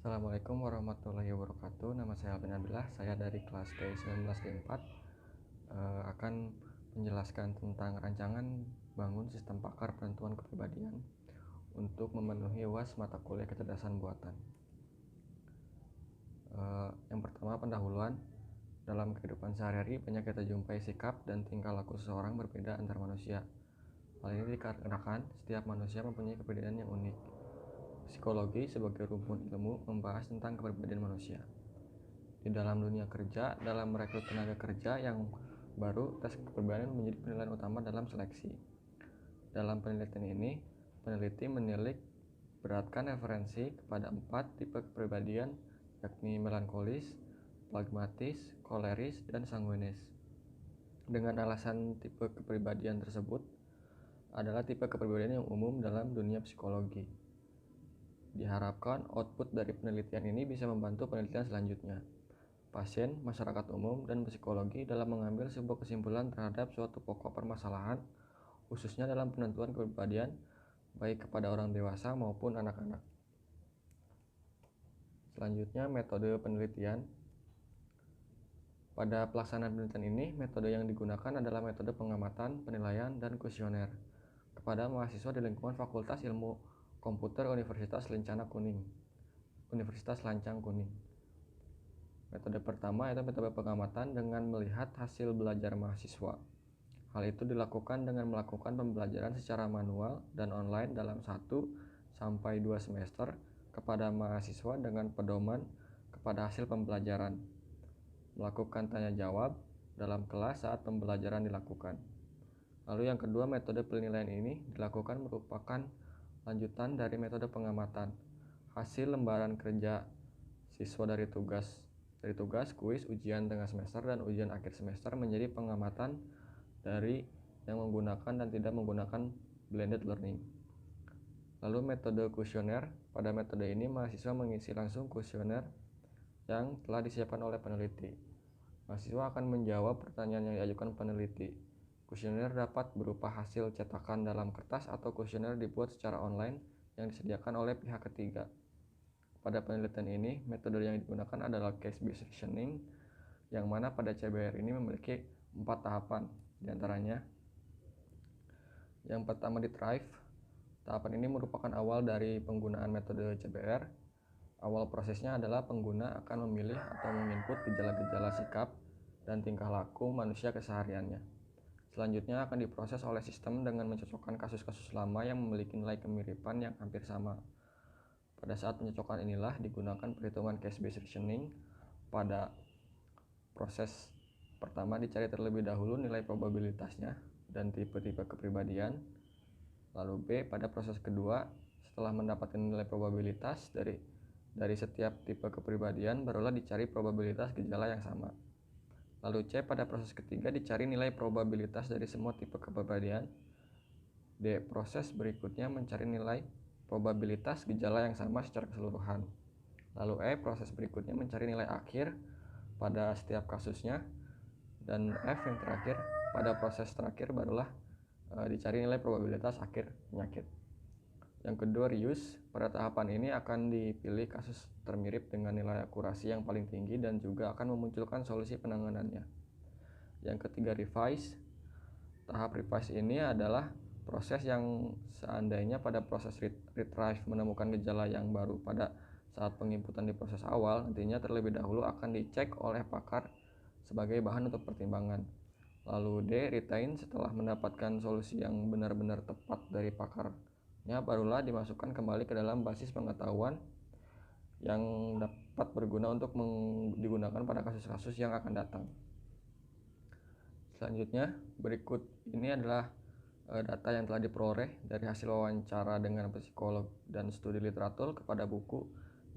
Assalamualaikum warahmatullahi wabarakatuh. Nama saya Alvin Abdillah. Saya dari kelas T19D4 akan menjelaskan tentang rancangan bangun sistem pakar penentuan kepribadian untuk memenuhi UAS mata kuliah kecerdasan buatan. Yang pertama, pendahuluan. Dalam kehidupan sehari-hari banyak kita jumpai sikap dan tingkah laku seseorang berbeda antar manusia. Hal ini dikarenakan setiap manusia mempunyai kepribadian yang unik. Psikologi sebagai rumpun ilmu membahas tentang kepribadian manusia. Di dalam dunia kerja, dalam merekrut tenaga kerja yang baru, tes kepribadian menjadi penilaian utama dalam seleksi. Dalam penelitian ini, peneliti menilik beratkan referensi kepada 4 tipe kepribadian, yakni melankolis, pragmatis, koleris, dan sanguinis. Dengan alasan tipe kepribadian tersebut adalah tipe kepribadian yang umum dalam dunia psikologi. Diharapkan output dari penelitian ini bisa membantu penelitian selanjutnya, pasien, masyarakat umum, dan psikologi dalam mengambil sebuah kesimpulan terhadap suatu pokok permasalahan, khususnya dalam penentuan kepribadian, baik kepada orang dewasa maupun anak-anak. Selanjutnya, metode penelitian. Pada pelaksanaan penelitian ini, metode yang digunakan adalah metode pengamatan, penilaian, dan kuesioner kepada mahasiswa di lingkungan Fakultas Ilmu Komputer Universitas Lancang Kuning. Metode pertama yaitu metode pengamatan dengan melihat hasil belajar mahasiswa. Hal itu dilakukan dengan melakukan pembelajaran secara manual dan online dalam 1-2 semester kepada mahasiswa dengan pedoman kepada hasil pembelajaran. Melakukan tanya jawab dalam kelas saat pembelajaran dilakukan. Lalu yang kedua, metode penilaian ini dilakukan merupakan lanjutan dari metode pengamatan. Hasil lembaran kerja siswa dari tugas, kuis, ujian tengah semester, dan ujian akhir semester menjadi pengamatan dari yang menggunakan dan tidak menggunakan blended learning. Lalu metode kuesioner. Pada metode ini mahasiswa mengisi langsung kuesioner yang telah disiapkan oleh peneliti. Mahasiswa akan menjawab pertanyaan yang diajukan peneliti. Kuesioner dapat berupa hasil cetakan dalam kertas atau kuesioner dibuat secara online yang disediakan oleh pihak ketiga. Pada penelitian ini, metode yang digunakan adalah case-based reasoning, yang mana pada CBR ini memiliki 4 tahapan. Di antaranya, yang pertama di drive. Tahapan ini merupakan awal dari penggunaan metode CBR. Awal prosesnya adalah pengguna akan memilih atau menginput gejala-gejala sikap dan tingkah laku manusia kesehariannya. Selanjutnya akan diproses oleh sistem dengan mencocokkan kasus-kasus lama yang memiliki nilai kemiripan yang hampir sama. Pada saat pencocokan inilah digunakan perhitungan case-based reasoning. Pada proses pertama dicari terlebih dahulu nilai probabilitasnya dan tipe-tipe kepribadian. Lalu B, pada proses kedua, setelah mendapatkan nilai probabilitas dari setiap tipe kepribadian, barulah dicari probabilitas gejala yang sama. Lalu C, pada proses ketiga dicari nilai probabilitas dari semua tipe kepribadian. D, proses berikutnya mencari nilai probabilitas gejala yang sama secara keseluruhan. Lalu E, proses berikutnya mencari nilai akhir pada setiap kasusnya. Dan F, yang terakhir, pada proses terakhir barulah dicari nilai probabilitas akhir penyakit. Yang kedua, reuse. Pada tahapan ini akan dipilih kasus termirip dengan nilai akurasi yang paling tinggi dan juga akan memunculkan solusi penanganannya. Yang ketiga, revise. Tahap revise ini adalah proses yang seandainya pada proses retrieve menemukan gejala yang baru pada saat penginputan di proses awal, nantinya terlebih dahulu akan dicek oleh pakar sebagai bahan untuk pertimbangan. Lalu D, retain. Setelah mendapatkan solusi yang benar-benar tepat dari pakarnya, barulah dimasukkan kembali ke dalam basis pengetahuan yang dapat berguna untuk digunakan pada kasus-kasus yang akan datang. Selanjutnya, berikut ini adalah data yang telah diperoleh dari hasil wawancara dengan psikolog dan studi literatur kepada buku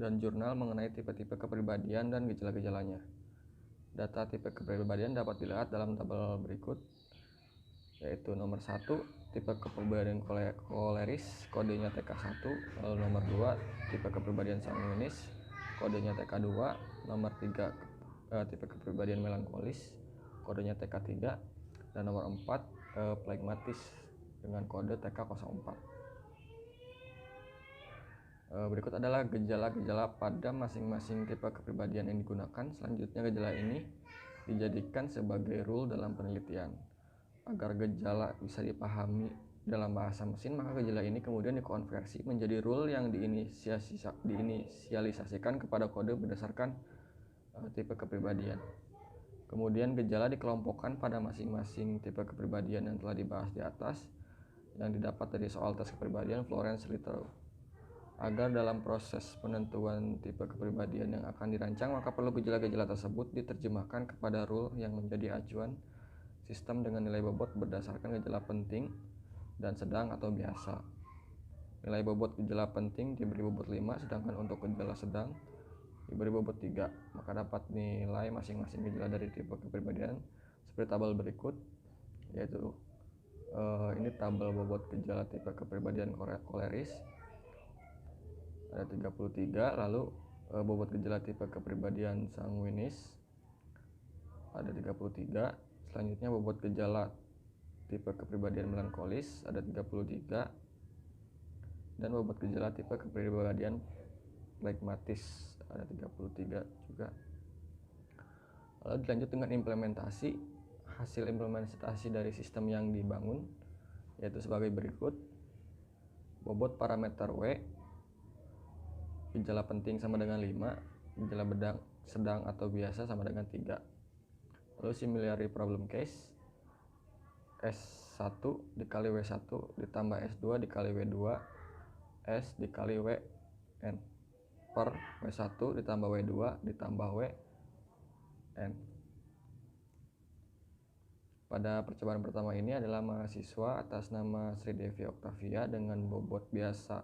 dan jurnal mengenai tipe-tipe kepribadian dan gejala-gejalanya. Data tipe kepribadian dapat dilihat dalam tabel berikut, yaitu nomor 1, tipe kepribadian koleris, kodenya TK1, lalu nomor 2, tipe kepribadian sanguinis, kodenya TK2, nomor 3, tipe kepribadian melankolis, kodenya TK3, dan nomor 4, pragmatis dengan kode TK04. Berikut adalah gejala-gejala pada masing-masing tipe kepribadian yang digunakan. Selanjutnya gejala ini dijadikan sebagai rule dalam penelitian. Agar gejala bisa dipahami dalam bahasa mesin, maka gejala ini kemudian dikonversi menjadi rule yang diinisialisasikan kepada kode berdasarkan tipe kepribadian. Kemudian gejala dikelompokkan pada masing-masing tipe kepribadian yang telah dibahas di atas, yang didapat dari soal tes kepribadian Florence-Littrow. Agar dalam proses penentuan tipe kepribadian yang akan dirancang, maka perlu gejala-gejala tersebut diterjemahkan kepada rule yang menjadi acuan sistem dengan nilai bobot berdasarkan gejala penting dan sedang atau biasa. Nilai bobot gejala penting diberi bobot 5, sedangkan untuk gejala sedang diberi bobot 3. Maka dapat nilai masing-masing gejala dari tipe kepribadian seperti tabel berikut, yaitu ini tabel bobot gejala tipe kepribadian koleris ada 33, lalu bobot gejala tipe kepribadian sanguinis ada 33, selanjutnya bobot gejala tipe kepribadian melankolis ada 33, dan bobot gejala tipe kepribadian phlegmatis ada 33 juga. Lalu dilanjut dengan implementasi. Hasil implementasi dari sistem yang dibangun yaitu sebagai berikut. Bobot parameter W, gejala penting sama dengan 5, gejala sedang atau biasa sama dengan 3. Lalu similarity problem case, S1 dikali W1 ditambah S2 dikali W2 S dikali WN per W1 ditambah W2 ditambah WN. Pada percobaan pertama ini adalah mahasiswa atas nama Sri Devi Octavia dengan bobot biasa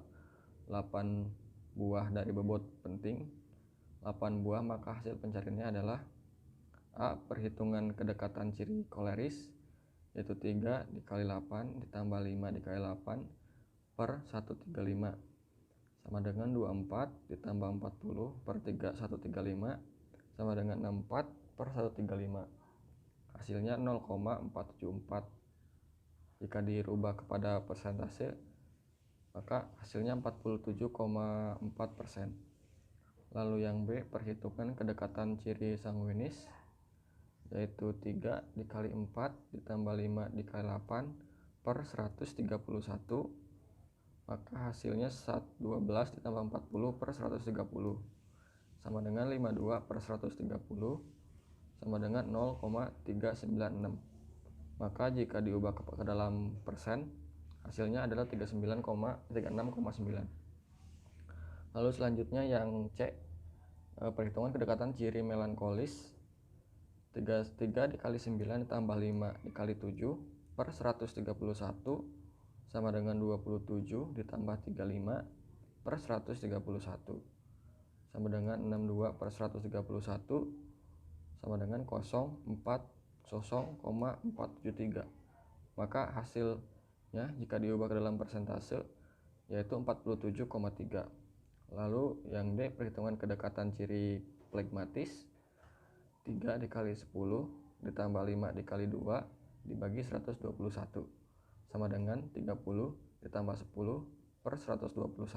8 buah dari bobot penting 8 buah, maka hasil pencariannya adalah A. Perhitungan kedekatan ciri koleris yaitu 3 dikali 8 ditambah 5 dikali 8 per 135 sama dengan 24 ditambah 40 per 135 sama dengan 64 per 135. Hasilnya 0,474. Jika dirubah kepada persentase, maka hasilnya 47,4%. Lalu yang B, perhitungan kedekatan ciri sanguinis yaitu 3 dikali 4 ditambah 5 dikali 8 per 131, maka hasilnya 12 ditambah 40 per 130 sama dengan 52 per 130 sama dengan 0,396. Maka jika diubah ke dalam persen, hasilnya adalah 36,9. Lalu selanjutnya yang C, perhitungan kedekatan ciri melankolis 3 dikali 9 ditambah 5 dikali 7 per 131 sama dengan 27 ditambah 35 per 131 sama dengan 62 per 131 sama dengan 0,473. Maka hasilnya jika diubah ke dalam persentase yaitu 47,3. Lalu yang D, perhitungan kedekatan ciri phlegmatis 3 dikali 10 ditambah 5 dikali 2 dibagi 121 sama dengan 30 ditambah 10 per 121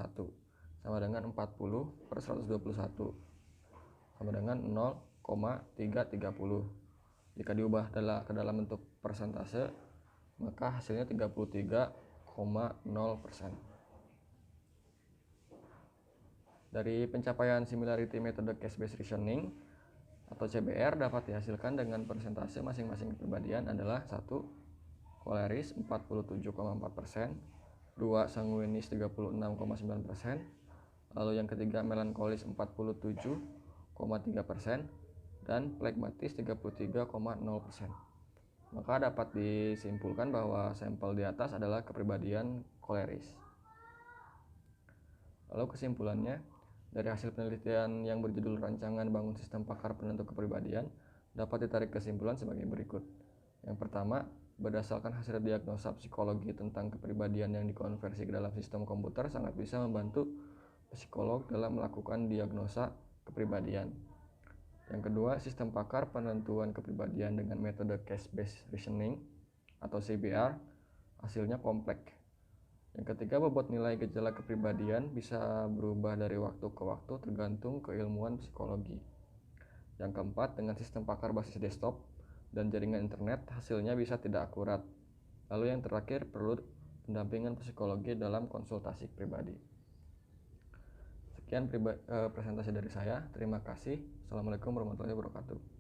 sama dengan 40 per 121 sama dengan 0,330. Jika diubah ke dalam bentuk persentase, maka hasilnya 33,0%. Dari pencapaian similarity metode case based reasoning atau CBR dapat dihasilkan dengan persentase masing-masing kepribadian adalah 1. Koleris 47,4%, 2. Sanguinis 36,9%, lalu yang ketiga melankolis 47,3%, dan phlegmatis 33,0%. Maka dapat disimpulkan bahwa sampel di atas adalah kepribadian koleris. Lalu kesimpulannya, dari hasil penelitian yang berjudul Rancangan Bangun Sistem Pakar Penentu Kepribadian, dapat ditarik kesimpulan sebagai berikut. Yang pertama, berdasarkan hasil diagnosa psikologi tentang kepribadian yang dikonversi ke dalam sistem komputer sangat bisa membantu psikolog dalam melakukan diagnosa kepribadian. Yang kedua, sistem pakar penentuan kepribadian dengan metode case based reasoning atau CBR hasilnya kompleks. Yang ketiga, bobot nilai gejala kepribadian bisa berubah dari waktu ke waktu tergantung keilmuan psikologi. Yang keempat, dengan sistem pakar basis desktop dan jaringan internet, hasilnya bisa tidak akurat. Lalu yang terakhir, perlu pendampingan psikologi dalam konsultasi pribadi. Sekian presentasi dari saya. Terima kasih. Assalamualaikum warahmatullahi wabarakatuh.